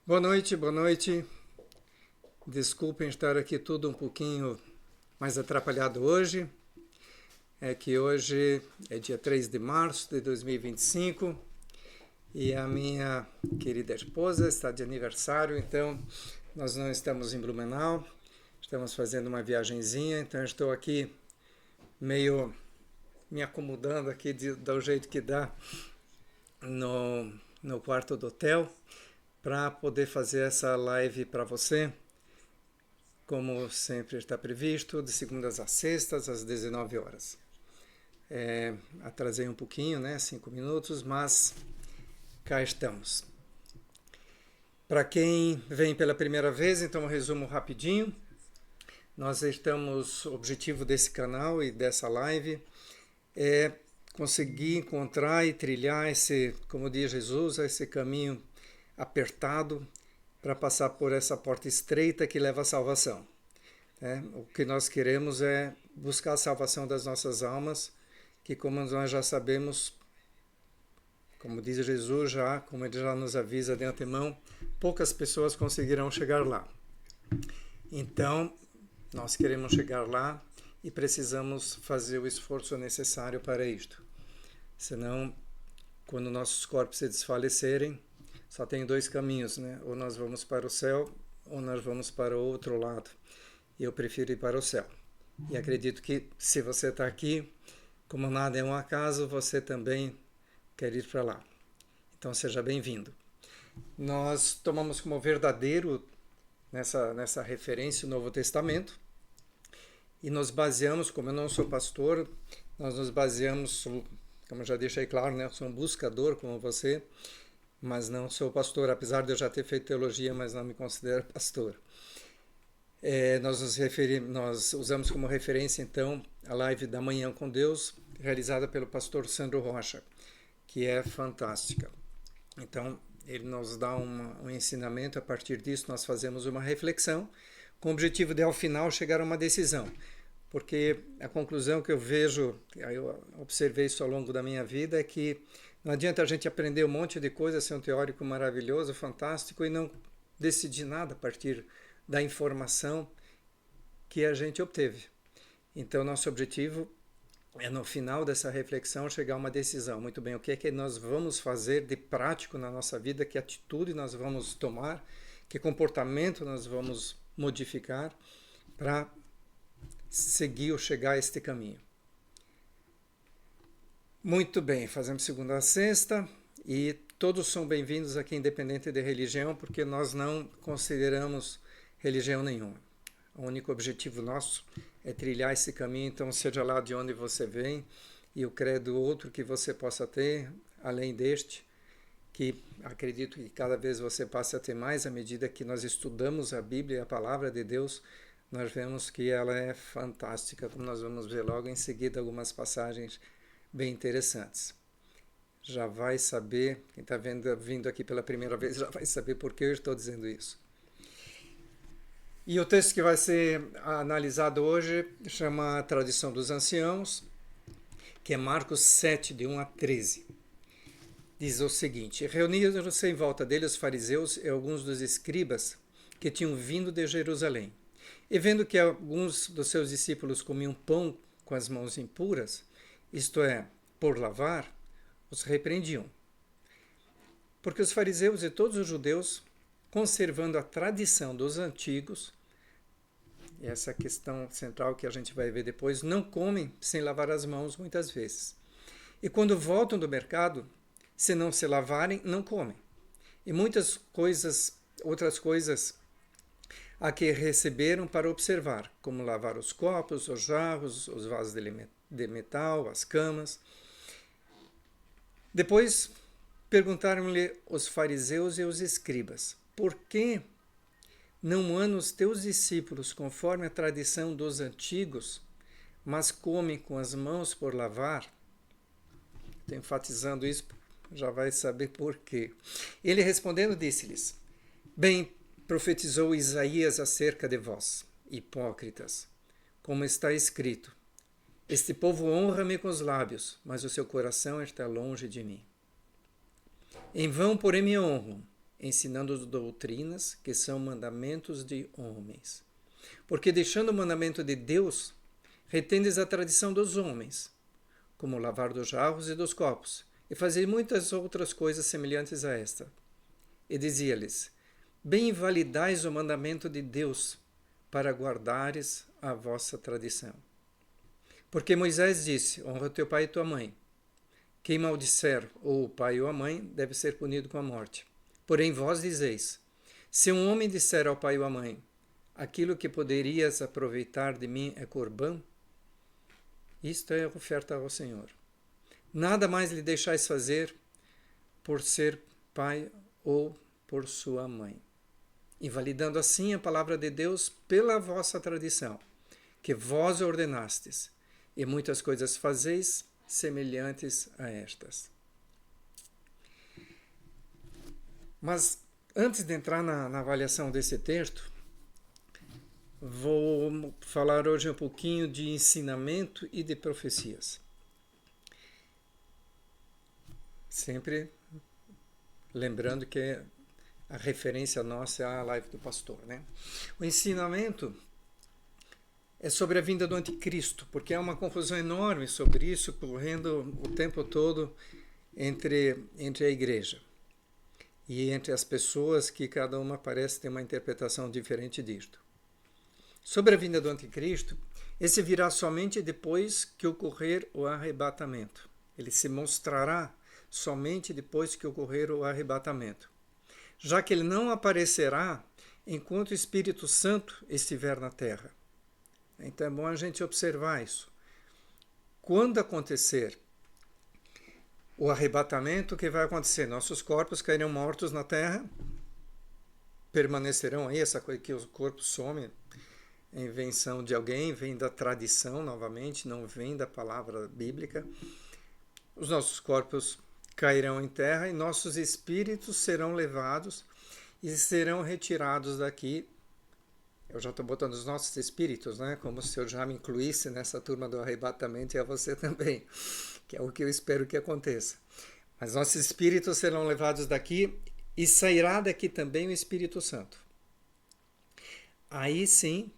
Boa noite, boa noite. Desculpem estar aqui tudo um pouquinho mais atrapalhado hoje. É que hoje é dia 3 de março de 2025 e a minha querida esposa está de aniversário, então nós não estamos em Blumenau, estamos fazendo uma viagenzinha, então eu estou aqui meio me acomodando aqui do jeito que dá no quarto do hotel, para poder fazer essa live para você, como sempre está previsto, de segundas a sextas, às 19 horas. Atrasei um pouquinho, 5 minutos, mas cá estamos. Para quem vem pela primeira vez, então um resumo rapidinho. O objetivo desse canal e dessa live é conseguir encontrar e trilhar esse, como diz Jesus, esse caminho apertado para passar por essa porta estreita que leva à salvação. O que nós queremos é buscar a salvação das nossas almas, que como nós já sabemos, como diz Jesus como ele já nos avisa de antemão, poucas pessoas conseguirão chegar lá. Então, nós queremos chegar lá e precisamos fazer o esforço necessário para isto. Senão, quando nossos corpos se desfalecerem, só tem dois caminhos, Ou nós vamos para o céu, ou nós vamos para o outro lado. E eu prefiro ir para o céu. E acredito que se você está aqui, como nada é um acaso, você também quer ir para lá. Então seja bem-vindo. Nós tomamos como verdadeiro nessa referência o Novo Testamento e nos baseamos, como eu não sou pastor, nós nos baseamos, como eu já deixei claro, Eu sou um buscador como você, mas não sou pastor, apesar de eu já ter feito teologia, mas não me considero pastor. Nós usamos como referência, então, a live da Manhã com Deus, realizada pelo pastor Sandro Rocha, que é fantástica. Então, ele nos dá um ensinamento, a partir disso nós fazemos uma reflexão, com o objetivo de, ao final, chegar a uma decisão. Porque a conclusão que eu vejo, eu observei isso ao longo da minha vida, é que não adianta a gente aprender um monte de coisa, ser um teórico maravilhoso, fantástico, e não decidir nada a partir da informação que a gente obteve. Então, nosso objetivo é, no final dessa reflexão, chegar a uma decisão. Muito bem, o que é que nós vamos fazer de prático na nossa vida, que atitude nós vamos tomar, que comportamento nós vamos modificar para seguir ou chegar a este caminho. Muito bem, fazemos segunda a sexta e todos são bem-vindos aqui, independente de religião, porque nós não consideramos religião nenhuma. O único objetivo nosso é trilhar esse caminho, então seja lá de onde você vem e o credo outro que você possa ter, além deste, que acredito que cada vez você passe a ter mais à medida que nós estudamos a Bíblia e a Palavra de Deus, nós vemos que ela é fantástica, como nós vamos ver logo em seguida algumas passagens bem interessantes. Já vai saber, quem está vindo aqui pela primeira vez, já vai saber por que eu estou dizendo isso. E o texto que vai ser analisado hoje chama a Tradição dos Anciãos, que é Marcos 7, de 1 a 13. Diz o seguinte: reuniram-se em volta dele os fariseus e alguns dos escribas que tinham vindo de Jerusalém. E vendo que alguns dos seus discípulos comiam pão com as mãos impuras, isto é, por lavar, os repreendiam. Porque os fariseus e todos os judeus, conservando a tradição dos antigos, e essa questão central que a gente vai ver depois, não comem sem lavar as mãos muitas vezes. E quando voltam do mercado, se não se lavarem, não comem. E muitas outras coisas a que receberam para observar, como lavar os copos, os jarros, os vasos de metal, as camas. Depois perguntaram-lhe os fariseus e os escribas: por que não andam os teus discípulos conforme a tradição dos antigos, mas comem com as mãos por lavar? Estou enfatizando isso, já vai saber por quê. Ele respondendo disse-lhes: bem profetizou Isaías acerca de vós, hipócritas, como está escrito: este povo honra-me com os lábios, mas o seu coração está longe de mim. Em vão, porém, me honram, ensinando doutrinas que são mandamentos de homens. Porque deixando o mandamento de Deus, retendes a tradição dos homens, como o lavar dos jarros e dos copos, e fazer muitas outras coisas semelhantes a esta. E dizia-lhes: bem invalidais o mandamento de Deus, para guardares a vossa tradição. Porque Moisés disse: honra teu pai e tua mãe. Quem maldisser ou o pai ou a mãe deve ser punido com a morte. Porém vós dizeis: se um homem disser ao pai ou à mãe: aquilo que poderias aproveitar de mim é corbã, isto é oferta ao Senhor. Nada mais lhe deixais fazer por ser pai ou por sua mãe, invalidando assim a palavra de Deus pela vossa tradição, que vós ordenastes, e muitas coisas fazeis semelhantes a estas. Mas antes de entrar na avaliação desse texto, vou falar hoje um pouquinho de ensinamento e de profecias. Sempre lembrando que a referência nossa é a live do pastor, né? O ensinamento é sobre a vinda do anticristo, porque há uma confusão enorme sobre isso, correndo o tempo todo entre a igreja e entre as pessoas, que cada uma parece ter uma interpretação diferente disto. Sobre a vinda do anticristo, esse virá somente depois que ocorrer o arrebatamento. Ele se mostrará somente depois que ocorrer o arrebatamento, já que ele não aparecerá enquanto o Espírito Santo estiver na terra. Então é bom a gente observar isso. Quando acontecer o arrebatamento, o que vai acontecer? Nossos corpos cairão mortos na terra, permanecerão aí, essa coisa que os corpos somem, é invenção de alguém, vem da tradição novamente, não vem da palavra bíblica. Os nossos corpos cairão em terra e nossos espíritos serão levados e serão retirados daqui. Eu já estou botando os nossos espíritos, né? Como se eu já me incluísse nessa turma do arrebatamento, e a você também, que é o que eu espero que aconteça. Mas nossos espíritos serão levados daqui e sairá daqui também o Espírito Santo. Aí sim,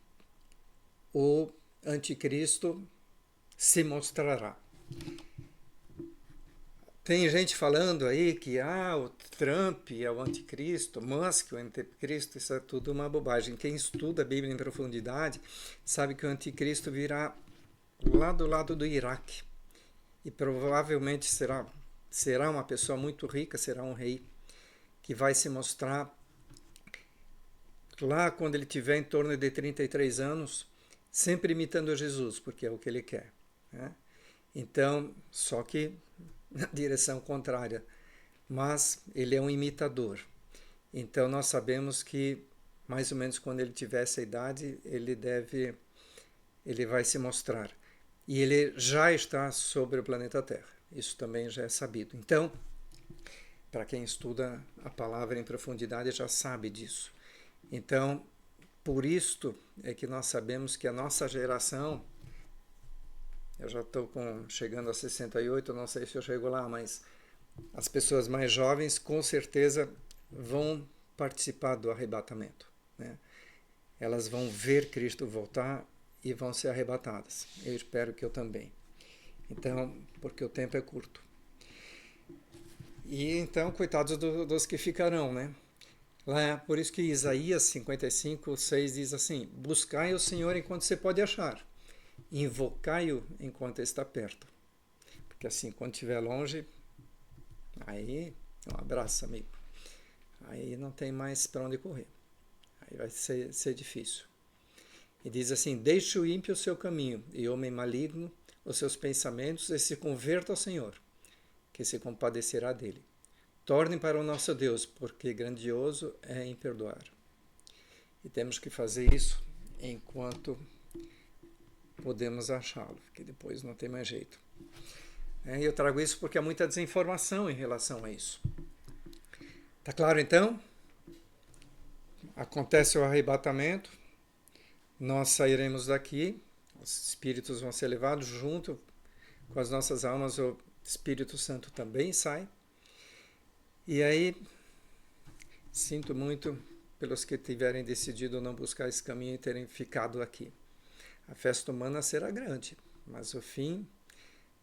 o anticristo se mostrará. Tem gente falando aí que o Trump é o anticristo, Musk é o anticristo, isso é tudo uma bobagem. Quem estuda a Bíblia em profundidade sabe que o anticristo virá lá do lado do Iraque e provavelmente será uma pessoa muito rica, será um rei que vai se mostrar lá quando ele tiver em torno de 33 anos, sempre imitando Jesus, porque é o que ele quer, né? Então, só que na direção contrária, mas ele é um imitador. Então nós sabemos que mais ou menos quando ele tiver essa idade, ele vai se mostrar. E ele já está sobre o planeta Terra. Isso também já é sabido. Então, para quem estuda a palavra em profundidade já sabe disso. Então, por isto é que nós sabemos que a nossa geração, eu já estou chegando a 68, não sei se eu chego lá, mas as pessoas mais jovens com certeza vão participar do arrebatamento, né? Elas vão ver Cristo voltar e vão ser arrebatadas. Eu espero que eu também. Então, porque o tempo é curto. E então, coitados dos que ficarão, né? Lá, por isso que Isaías 55, 6 diz assim: buscai o Senhor enquanto você pode achar, invocai-o enquanto está perto. Porque assim, quando estiver longe, aí um abraço, amigo. Aí não tem mais para onde correr. Aí vai ser difícil. E diz assim: deixe o ímpio o seu caminho, e homem maligno os seus pensamentos, e se converta ao Senhor, que se compadecerá dele. Tornem para o nosso Deus, porque grandioso é em perdoar. E temos que fazer isso enquanto podemos achá-lo, que depois não tem mais jeito. Eu trago isso porque há muita desinformação em relação a isso. Tá claro, então? Acontece o arrebatamento, nós sairemos daqui, os espíritos vão ser levados junto com as nossas almas, o Espírito Santo também sai. E aí, sinto muito pelos que tiverem decidido não buscar esse caminho e terem ficado aqui. A festa humana será grande, mas o fim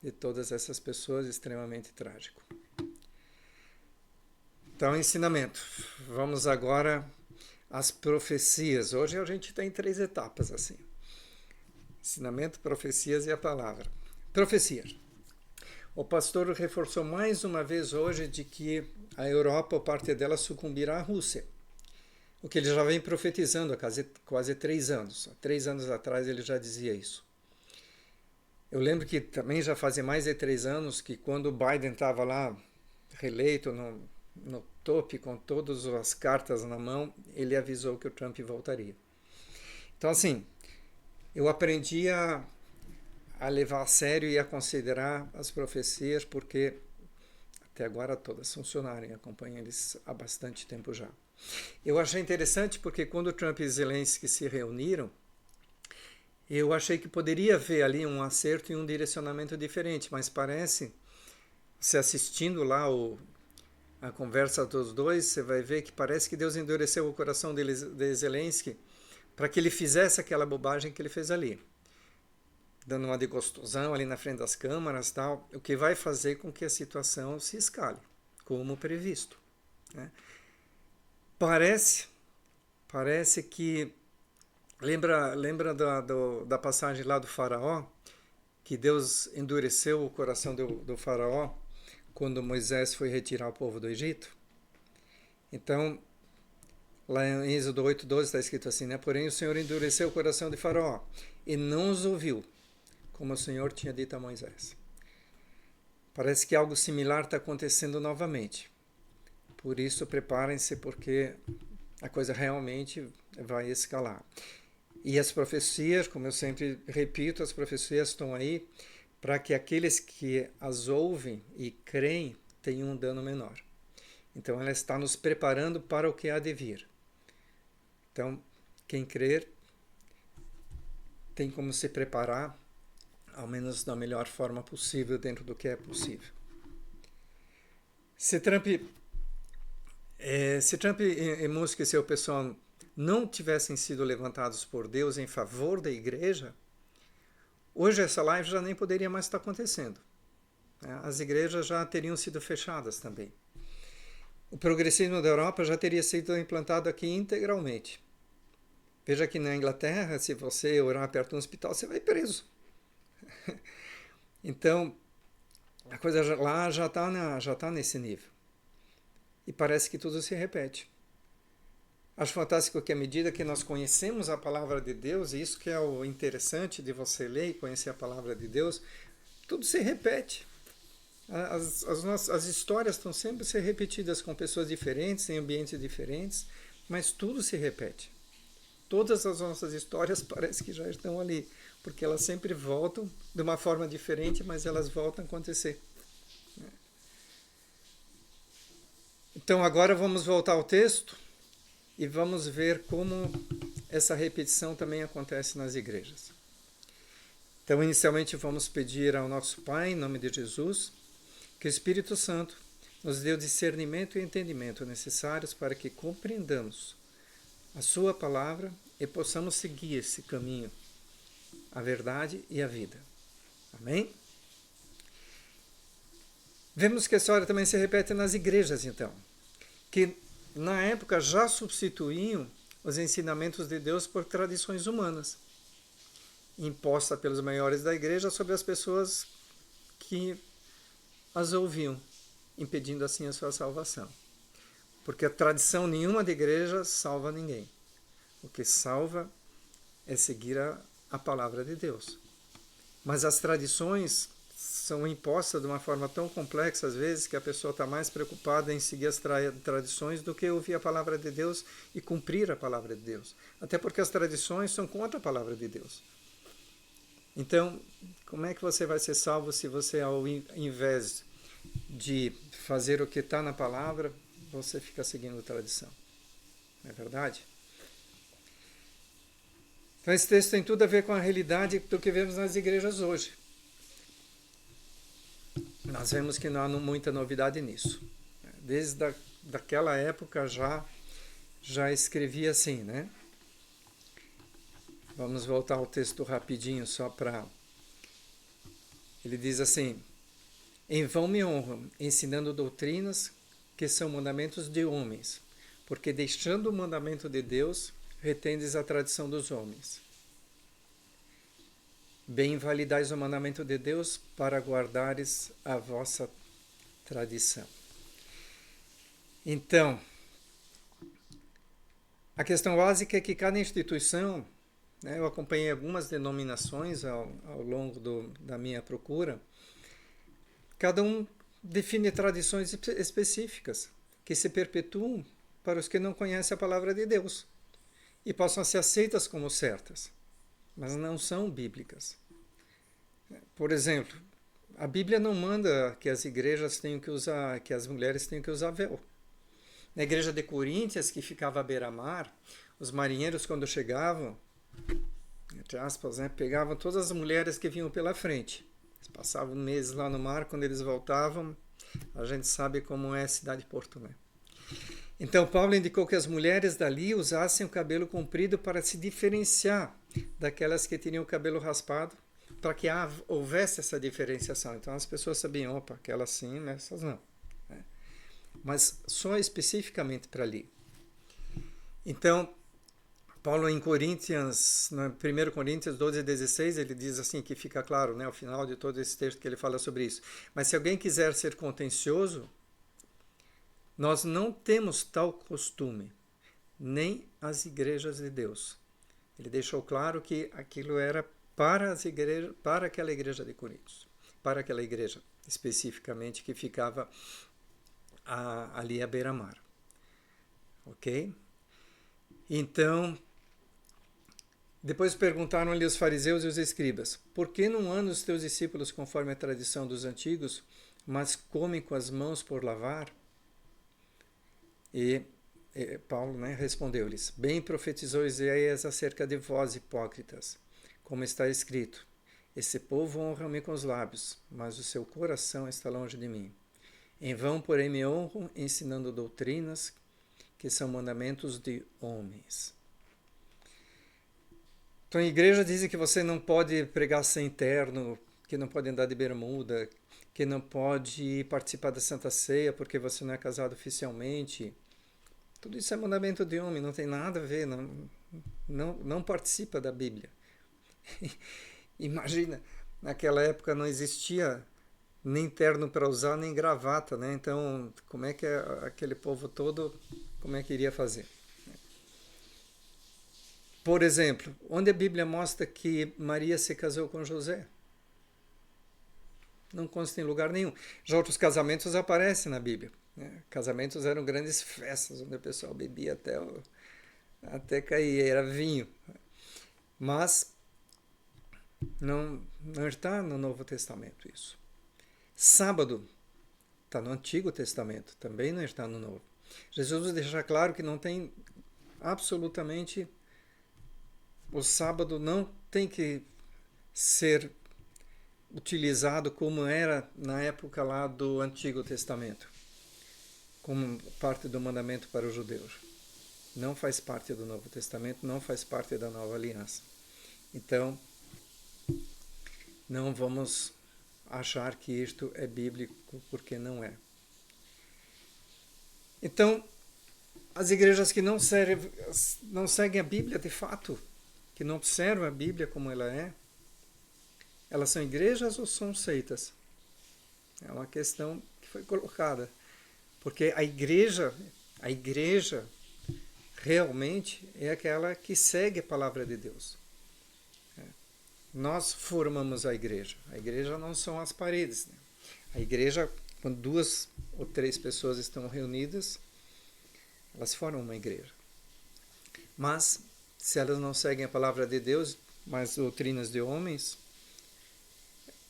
de todas essas pessoas é extremamente trágico. Então, ensinamento. Vamos agora às profecias. Hoje a gente tem 3 etapas assim. Ensinamento, profecias e a palavra. Profecias. O pastor reforçou mais uma vez hoje de que a Europa, ou parte dela, sucumbirá à Rússia. O que ele já vem profetizando há quase 3 anos. Há 3 anos atrás ele já dizia isso. Eu lembro que também já fazia mais de 3 anos que quando o Biden estava lá reeleito no topo com todas as cartas na mão, ele avisou que o Trump voltaria. Então assim, eu aprendi a levar a sério e a considerar as profecias, porque até agora todas funcionaram, acompanho eles há bastante tempo já. Eu achei interessante porque quando Trump e Zelensky se reuniram, eu achei que poderia haver ali um acerto e um direcionamento diferente, mas parece, se assistindo lá a conversa dos dois, você vai ver que parece que Deus endureceu o coração de Zelensky para que ele fizesse aquela bobagem que ele fez ali, dando uma de gostosão ali na frente das câmaras, tal, o que vai fazer com que a situação se escale, como previsto, né? Parece que lembra da passagem lá do faraó, que Deus endureceu o coração do faraó quando Moisés foi retirar o povo do Egito? Então, lá em Êxodo 8:12 está escrito assim, né? Porém o Senhor endureceu o coração de faraó e não os ouviu, como o Senhor tinha dito a Moisés. Parece que algo similar está acontecendo novamente. Por isso, preparem-se, porque a coisa realmente vai escalar. E as profecias, como eu sempre repito, as profecias estão aí para que aqueles que as ouvem e creem tenham um dano menor. Então, ela está nos preparando para o que há de vir. Então, quem crer tem como se preparar, ao menos da melhor forma possível, dentro do que é possível. Se Trump e Musk e seu pessoal não tivessem sido levantados por Deus em favor da igreja, hoje essa live já nem poderia mais estar acontecendo. As igrejas já teriam sido fechadas também. O progressismo da Europa já teria sido implantado aqui integralmente. Veja que na Inglaterra, se você orar perto de um hospital, você vai preso. Então, a coisa lá já está nesse nível. E parece que tudo se repete. Acho fantástico que à medida que nós conhecemos a palavra de Deus, e isso que é o interessante de você ler e conhecer a palavra de Deus, tudo se repete. As histórias estão sempre se repetidas com pessoas diferentes, em ambientes diferentes, mas tudo se repete. Todas as nossas histórias parece que já estão ali, porque elas sempre voltam de uma forma diferente, mas elas voltam a acontecer. Então agora vamos voltar ao texto e vamos ver como essa repetição também acontece nas igrejas. Então inicialmente vamos pedir ao nosso Pai, em nome de Jesus, que o Espírito Santo nos dê o discernimento e entendimento necessários para que compreendamos a sua palavra e possamos seguir esse caminho, a verdade e a vida. Amém? Vemos que a história também se repete nas igrejas, então, que na época já substituíam os ensinamentos de Deus por tradições humanas, impostas pelos maiores da igreja sobre as pessoas que as ouviam, impedindo assim a sua salvação. Porque a tradição nenhuma da igreja salva ninguém. O que salva é seguir a palavra de Deus. Mas as tradições são impostas de uma forma tão complexa, às vezes, que a pessoa está mais preocupada em seguir as tradições do que ouvir a palavra de Deus e cumprir a palavra de Deus. Até porque as tradições são contra a palavra de Deus. Então, como é que você vai ser salvo se você, ao invés de fazer o que está na palavra, você fica seguindo a tradição? Não é verdade? Então, esse texto tem tudo a ver com a realidade do que vemos nas igrejas hoje. Nós vemos que não há muita novidade nisso. Desde daquela época já escrevia assim, né? Vamos voltar ao texto rapidinho só para... Ele diz assim: em vão me honram, ensinando doutrinas que são mandamentos de homens, porque deixando o mandamento de Deus, retendes a tradição dos homens. Bem invalidais o mandamento de Deus para guardares a vossa tradição. Então, a questão básica é que cada instituição, né, eu acompanhei algumas denominações ao longo da minha procura, cada um define tradições específicas que se perpetuam para os que não conhecem a palavra de Deus e possam ser aceitas como certas, mas não são bíblicas. Por exemplo, a Bíblia não manda que as igrejas tenham que usar, que as mulheres tenham que usar véu. Na igreja de Coríntios, que ficava à beira-mar, os marinheiros, quando chegavam, entre aspas, né, pegavam todas as mulheres que vinham pela frente. Eles passavam meses lá no mar, quando eles voltavam, a gente sabe como é a cidade de Porto, né? Então, Paulo indicou que as mulheres dali usassem o cabelo comprido para se diferenciar daquelas que tinham o cabelo raspado, para que houvesse essa diferenciação. Então, as pessoas sabiam, opa, aquelas sim, essas não. Mas só especificamente para ali. Então, Paulo em Coríntios, no 1 Coríntios 12:16, ele diz assim, que fica claro, né, ao final de todo esse texto que ele fala sobre isso. Mas se alguém quiser ser contencioso, nós não temos tal costume, nem as igrejas de Deus. Ele deixou claro que aquilo era para as igrejas, para aquela igreja de Coríntios, para aquela igreja especificamente que ficava ali à beira-mar. Ok? Então, depois perguntaram-lhe os fariseus e os escribas: por que não andam os teus discípulos conforme a tradição dos antigos, mas comem com as mãos por lavar? E Paulo, né, respondeu-lhes: bem profetizou Isaías acerca de vós, hipócritas, como está escrito: esse povo honra-me com os lábios, mas o seu coração está longe de mim. Em vão, porém, me honram, ensinando doutrinas que são mandamentos de homens. Então, a igreja diz que você não pode pregar sem terno, que não pode andar de bermuda, que não pode participar da Santa Ceia porque você não é casado oficialmente. Tudo isso é mandamento de homem, não tem nada a ver, não participa da Bíblia. Imagina, naquela época não existia nem terno para usar, nem gravata, né? Então, como é que aquele povo todo, como é que iria fazer? Por exemplo, onde a Bíblia mostra que Maria se casou com José? Não consta em lugar nenhum. Já outros casamentos aparecem na Bíblia. Casamentos eram grandes festas, onde o pessoal bebia até cair, era vinho. Mas não está no Novo Testamento isso. Sábado está no Antigo Testamento, também não está no Novo. Jesus deixa claro que não tem absolutamente... O sábado não tem que ser utilizado como era na época lá do Antigo Testamento, como parte do mandamento para os judeus. Não faz parte do Novo Testamento, não faz parte da Nova Aliança. Então, não vamos achar que isto é bíblico, porque não é. Então, as igrejas que não seguem a Bíblia de fato, que não observam a Bíblia como ela é, elas são igrejas ou são seitas? É uma questão que foi colocada. Porque a igreja realmente é aquela que segue a palavra de Deus. nós formamos a igreja. A igreja não são as paredes, né? A igreja, quando 2 ou 3 pessoas estão reunidas, elas formam uma igreja. Mas, se elas não seguem a palavra de Deus, mas doutrinas de homens,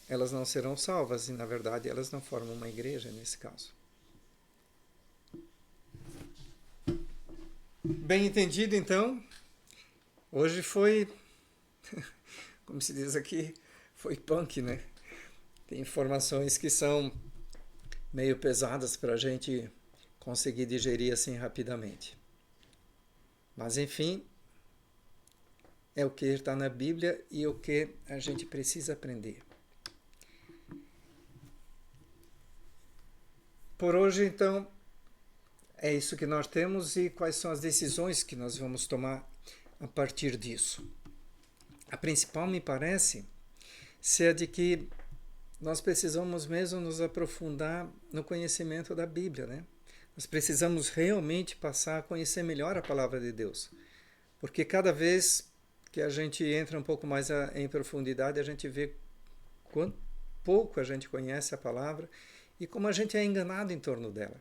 elas não serão salvas e, na verdade, elas não formam uma igreja nesse caso. Bem entendido, então? Hoje foi, como se diz aqui, foi punk, né? Tem informações que são meio pesadas para a gente conseguir digerir assim rapidamente. Mas, enfim, é o que está na Bíblia e o que a gente precisa aprender. Por hoje, então, é isso que nós temos e quais são as decisões que nós vamos tomar a partir disso. A principal, me parece, ser a de que nós precisamos mesmo nos aprofundar no conhecimento da Bíblia, né? Nós precisamos realmente passar a conhecer melhor a palavra de Deus. Porque cada vez que a gente entra um pouco mais em profundidade, a gente vê quanto pouco a gente conhece a palavra e como a gente é enganado em torno dela.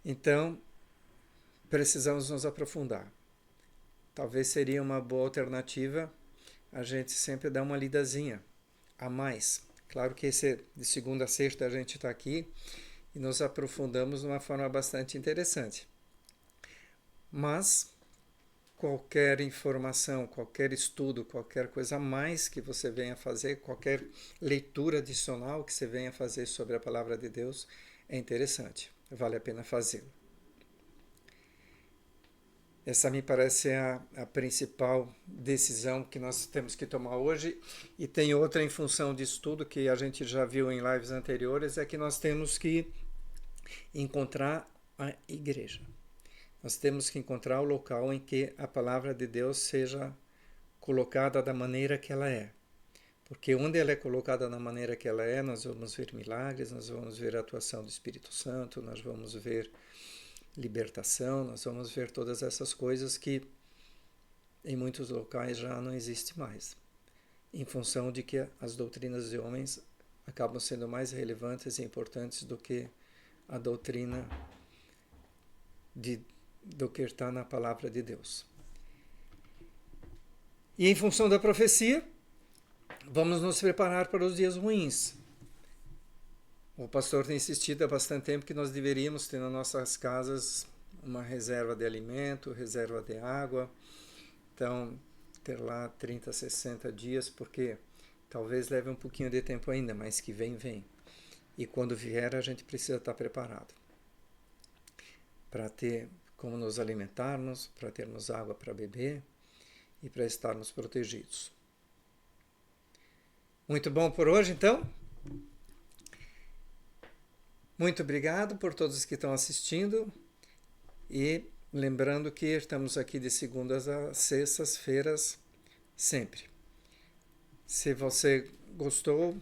Então, precisamos nos aprofundar. Talvez seria uma boa alternativa a gente sempre dar uma lidazinha a mais. Claro que de segunda a sexta a gente está aqui e nos aprofundamos de uma forma bastante interessante. Mas qualquer informação, qualquer estudo, qualquer coisa a mais que você venha fazer, qualquer leitura adicional que você venha fazer sobre a palavra de Deus é interessante, vale a pena fazê-lo. Essa me parece a principal decisão que nós temos que tomar hoje. E tem outra em função disso tudo que a gente já viu em lives anteriores, é que nós temos que encontrar a igreja. Nós temos que encontrar o local em que a palavra de Deus seja colocada da maneira que ela é. Porque onde ela é colocada da maneira que ela é, nós vamos ver milagres, nós vamos ver a atuação do Espírito Santo, nós vamos ver libertação, nós vamos ver todas essas coisas que em muitos locais já não existe mais, em função de que as doutrinas de homens acabam sendo mais relevantes e importantes do que a doutrina do que está na palavra de Deus. E em função da profecia, vamos nos preparar para os dias ruins. O pastor tem insistido há bastante tempo que nós deveríamos ter nas nossas casas uma reserva de alimento, reserva de água. Então, ter lá 30, 60 dias, porque talvez leve um pouquinho de tempo ainda, mas que vem. E quando vier, a gente precisa estar preparado para ter como nos alimentarmos, para termos água para beber e para estarmos protegidos. Muito bom por hoje, então. Muito obrigado por todos que estão assistindo e lembrando que estamos aqui de segundas a sextas-feiras sempre. Se você gostou,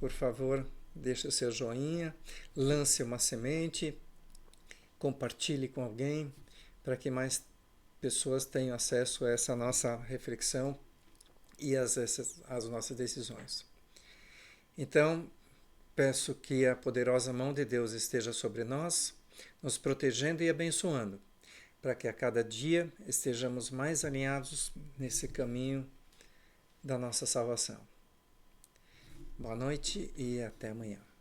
por favor, deixe o seu joinha, lance uma semente, compartilhe com alguém para que mais pessoas tenham acesso a essa nossa reflexão e as nossas decisões. Então, peço que a poderosa mão de Deus esteja sobre nós, nos protegendo e abençoando, para que a cada dia estejamos mais alinhados nesse caminho da nossa salvação. Boa noite e até amanhã.